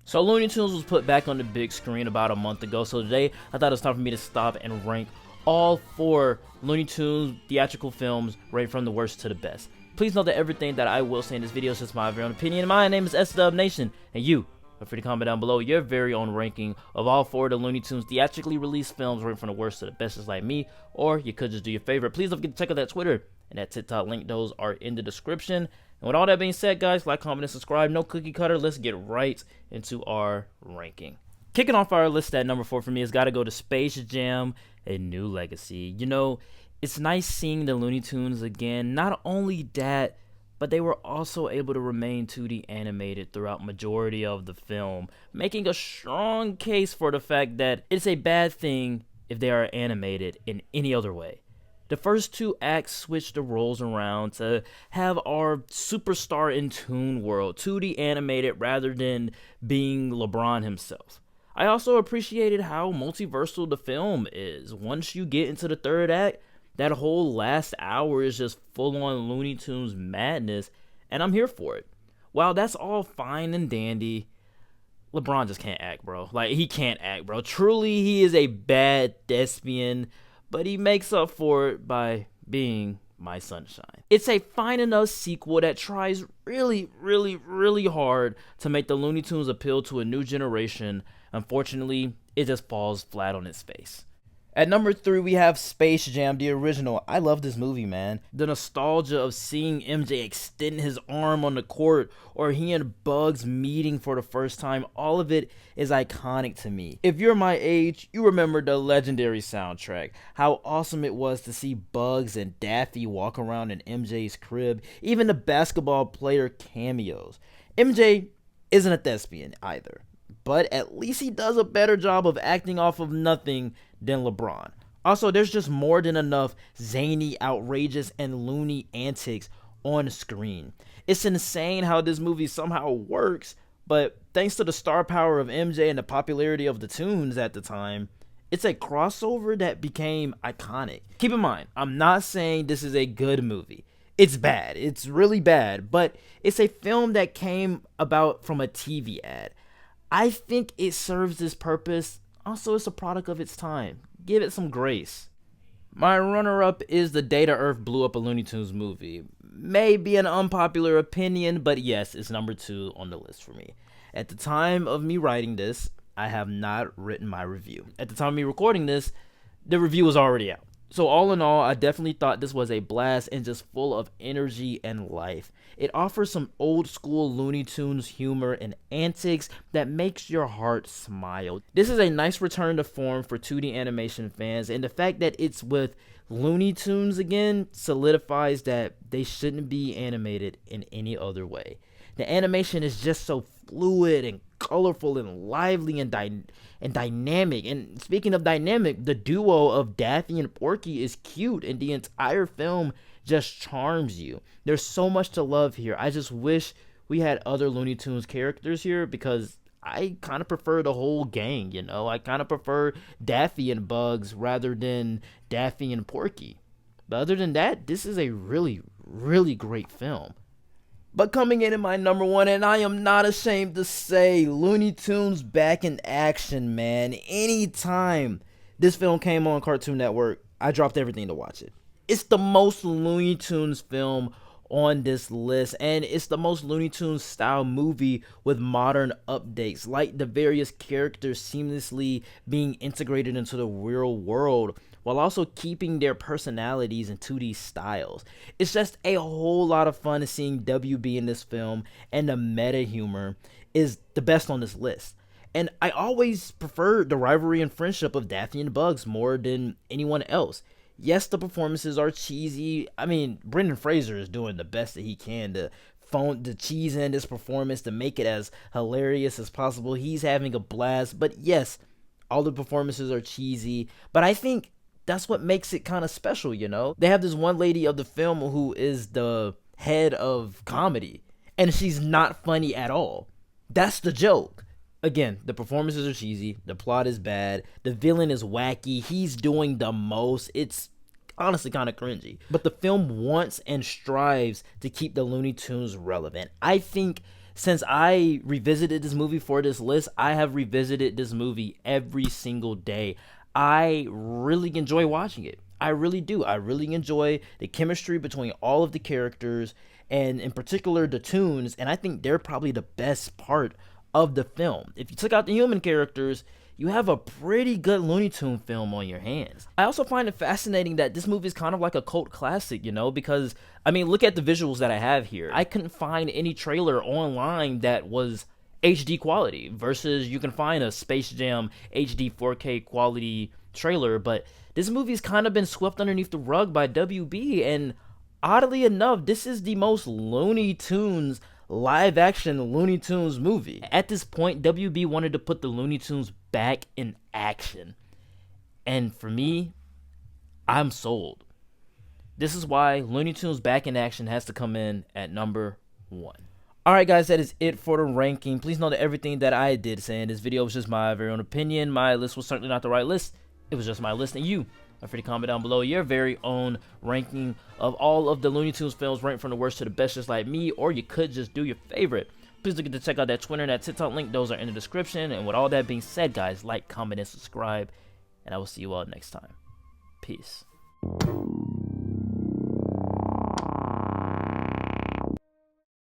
So Looney Tunes was put back on the big screen about a month ago, so today I thought it was time for me to stop and rank all 4 Looney Tunes theatrical films right from the worst to the best. Please note that everything that I will say in this video is just my very own opinion. My name is SW Nation, and you are free to comment down below your very own ranking of all 4 of the Looney Tunes theatrically released films right from the worst to the best, just like me, or you could just do your favorite. Please don't forget to check out that Twitter and that TikTok link. Those are in the description. And with all that being said, guys, like, comment, and subscribe. No cookie cutter. Let's get right into our ranking. Kicking off our list at number 4 for me has got to go to Space Jam: A New Legacy. You know, it's nice seeing the Looney Tunes again. Not only that, but they were also able to remain 2D animated throughout majority of the film, making a strong case for the fact that it's a bad thing if they are animated in any other way. The first 2 acts switch the roles around to have our superstar in Toon World 2D animated rather than being LeBron himself. I also appreciated how multiversal the film is. Once you get into the 3rd act, that whole last hour is just full-on Looney Tunes madness, and I'm here for it. While that's all fine and dandy, LeBron just can't act, bro. Like, he can't act, bro. Truly, he is a bad thespian, but he makes up for it by being my sunshine. It's a fine enough sequel that tries really hard to make the Looney Tunes appeal to a new generation. Unfortunately, it just falls flat on its face. At number 3, we have Space Jam, the original. I love this movie, man. The nostalgia of seeing MJ extend his arm on the court, or he and Bugs meeting for the first time, all of it is iconic to me. If you're my age, you remember the legendary soundtrack. How awesome it was to see Bugs and Daffy walk around in MJ's crib, even the basketball player cameos. MJ isn't a thespian either, but at least he does a better job of acting off of nothing than LeBron. Also, there's just more than enough zany, outrageous, and loony antics on screen. It's insane how this movie somehow works, but thanks to the star power of MJ and the popularity of the tunes at the time, it's a crossover that became iconic. Keep in mind, I'm not saying this is a good movie. It's bad. It's really bad, but it's a film that came about from a TV ad. I think it serves this purpose. Also, it's a product of its time. Give it some grace. My runner-up is The Day the Earth Blew Up, a Looney Tunes movie. May be an unpopular opinion, but yes, it's number 2 on the list for me. At the time of me writing this, I have not written my review. At the time of me recording this, the review was already out. So all in all, I definitely thought this was a blast and just full of energy and life. It offers some old school Looney Tunes humor and antics that makes your heart smile. This is a nice return to form for 2D animation fans, and the fact that it's with Looney Tunes again solidifies that they shouldn't be animated in any other way. The animation is just so fluid and colorful and lively and dynamic. And speaking of dynamic, the duo of Daffy and Porky is cute, and the entire film just charms you. There's so much to love here. I just wish we had other Looney Tunes characters here, because I kind of prefer the whole gang, you know? I kind of prefer Daffy and Bugs rather than Daffy and Porky. But other than that, this is a really great film. But coming in at my number 1, and I am not ashamed to say, Looney Tunes back in action, man. Anytime this film came on Cartoon Network, I dropped everything to watch it. It's the most Looney Tunes film on this list, and it's the most Looney Tunes style movie with modern updates, like the various characters seamlessly being integrated into the real world, while also keeping their personalities and 2D styles. It's just a whole lot of fun seeing WB in this film, and the meta humor is the best on this list. And I always preferred the rivalry and friendship of Daffy and Bugs more than anyone else. Yes, the performances are cheesy. I mean, Brendan Fraser is doing the best that he can to cheese in this performance to make it as hilarious as possible. He's having a blast. But yes, all the performances are cheesy, but I think that's what makes it kind of special, you know? They have this one lady of the film who is the head of comedy, and she's not funny at all. That's the joke. Again, the performances are cheesy, the plot is bad, the villain is wacky, he's doing the most. It's honestly kind of cringy. But the film wants and strives to keep the Looney Tunes relevant. I think Since I revisited this movie for this list, I have revisited this movie every single day. I really enjoy watching it. I really do. I really enjoy the chemistry between all of the characters, and in particular the tunes, and I think they're probably the best part of the film. If you took out the human characters, you have a pretty good Looney Tune film on your hands. I also find it fascinating that this movie is kind of like a cult classic, you know, because, I mean, look at the visuals that I have here. I couldn't find any trailer online that was HD quality, versus you can find a Space Jam HD 4K quality trailer, but this movie's kind of been swept underneath the rug by WB, and oddly enough, this is the most Looney Tunes live action Looney Tunes movie. At this point, WB wanted to put the Looney Tunes back in action. And for me, I'm sold. This is why Looney Tunes Back in Action has to come in at number 1. Alright guys, that is it for the ranking. Please know that everything that I did say in this video was just my very own opinion. My list was certainly not the right list. It was just my list, and you are free to comment down below your very own ranking of all of the Looney Tunes films, ranked from the worst to the best, just like me, or you could just do your favorite. Please don't forget to check out that Twitter and that TikTok link. Those are in the description. And with all that being said, guys, like, comment, and subscribe, and I will see you all next time. Peace.